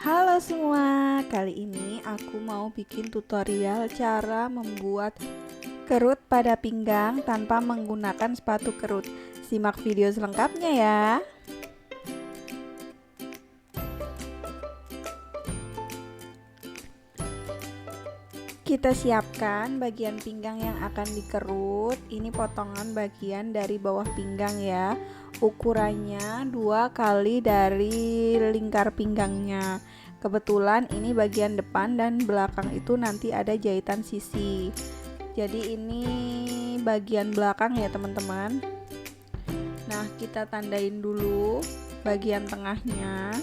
Halo semua, kali ini aku mau bikin tutorial cara membuat kerut pada pinggang tanpa menggunakan sepatu kerut. Simak video selengkapnya ya. Kita siapkan bagian pinggang yang akan dikerut. Ini potongan bagian dari bawah pinggang ya. Ukurannya 2 kali dari lingkar pinggangnya. Kebetulan ini bagian depan dan belakang itu nanti ada jahitan sisi. Jadi ini bagian belakang ya teman-teman. Nah, kita tandain dulu bagian tengahnya.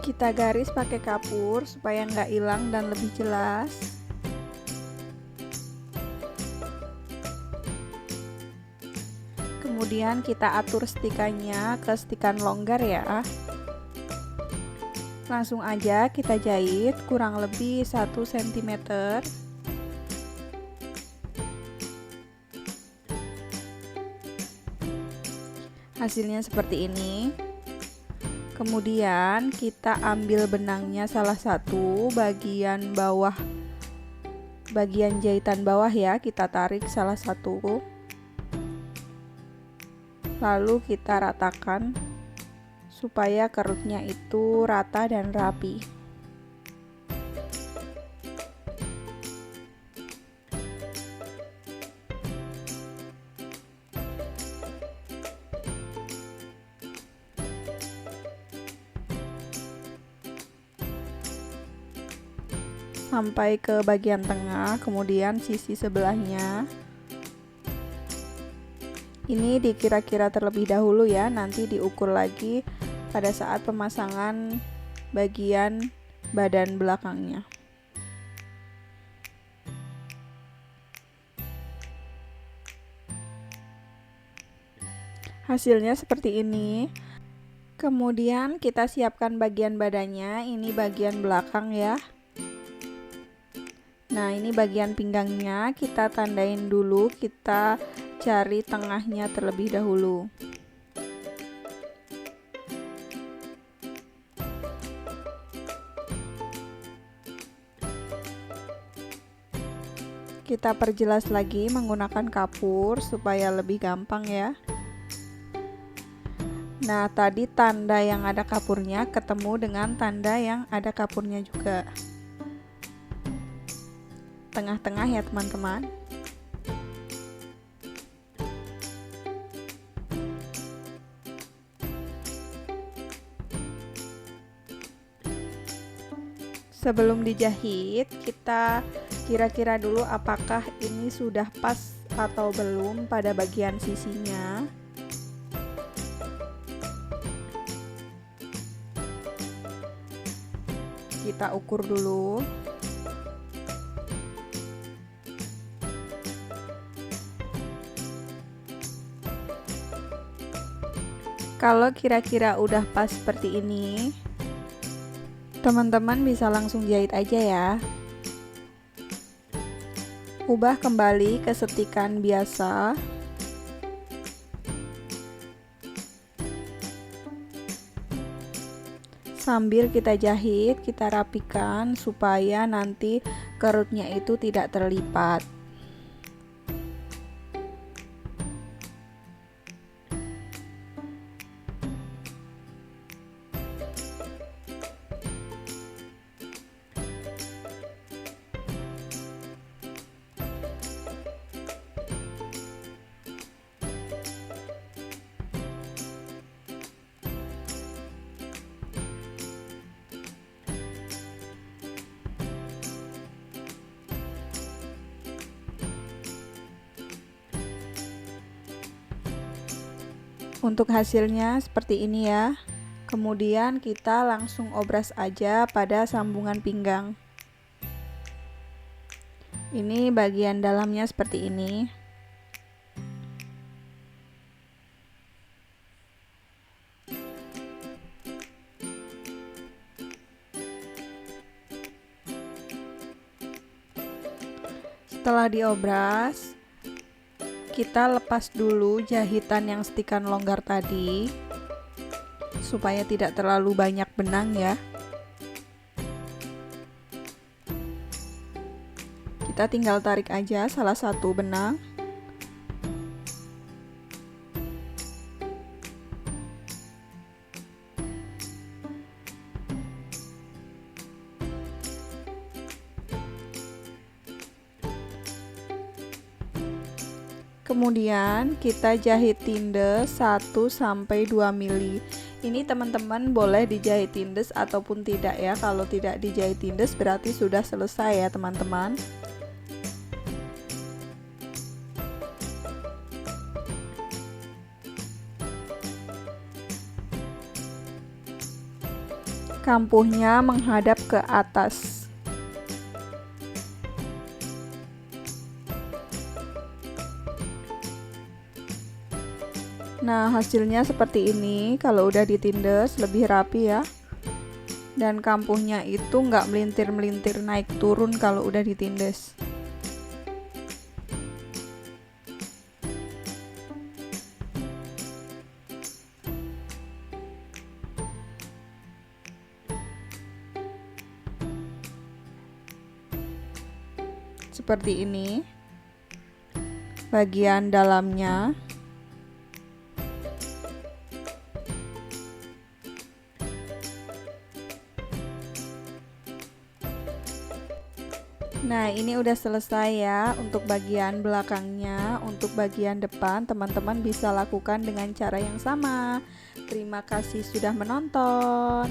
Kita garis pakai kapur supaya nggak hilang dan lebih jelas. Kemudian kita atur stikannya ke stikan longgar ya. Langsung aja kita jahit kurang lebih 1 cm. Hasilnya seperti ini. Kemudian kita ambil benangnya salah satu bagian bawah, bagian jahitan bawah ya, kita tarik salah satu. Lalu kita ratakan supaya kerutnya itu rata dan rapi. Sampai ke bagian tengah, kemudian sisi sebelahnya. Ini dikira-kira terlebih dahulu ya, nanti diukur lagi pada saat pemasangan bagian badan belakangnya. Hasilnya seperti ini. Kemudian kita siapkan bagian badannya, ini bagian belakang ya. Nah, ini bagian pinggangnya, kita tandain dulu, kita cari tengahnya terlebih dahulu. Kita perjelas lagi menggunakan kapur supaya lebih gampang ya. Nah, tadi tanda yang ada kapurnya ketemu dengan tanda yang ada kapurnya juga. Tengah-tengah ya teman-teman. Sebelum dijahit, kita kira-kira dulu apakah ini sudah pas atau belum pada bagian sisinya. Kita ukur dulu. Kalau kira-kira udah pas seperti ini, teman-teman bisa langsung jahit aja ya. Ubah kembali ke setikan biasa. Sambil kita jahit, kita rapikan supaya nanti kerutnya itu tidak terlipat. Untuk hasilnya seperti ini ya. Kemudian kita langsung obras aja pada sambungan pinggang. Ini bagian dalamnya seperti ini. Setelah diobras, kita lepas dulu jahitan yang setikan longgar tadi supaya tidak terlalu banyak benang ya. Kita tinggal tarik aja salah satu benang. Kemudian kita jahit tindes 1-2 mili. Ini teman-teman boleh dijahit tindes ataupun tidak ya. Kalau tidak dijahit tindes berarti sudah selesai ya teman-teman. Kampuhnya menghadap ke atas. Nah, hasilnya seperti ini. Kalau udah ditindes lebih rapi ya. Dan kampuhnya itu nggak melintir-melintir naik turun kalau udah ditindes. Seperti ini bagian dalamnya. Nah, ini udah selesai ya untuk bagian belakangnya. Untuk bagian depan teman-teman bisa lakukan dengan cara yang sama. Terima kasih sudah menonton.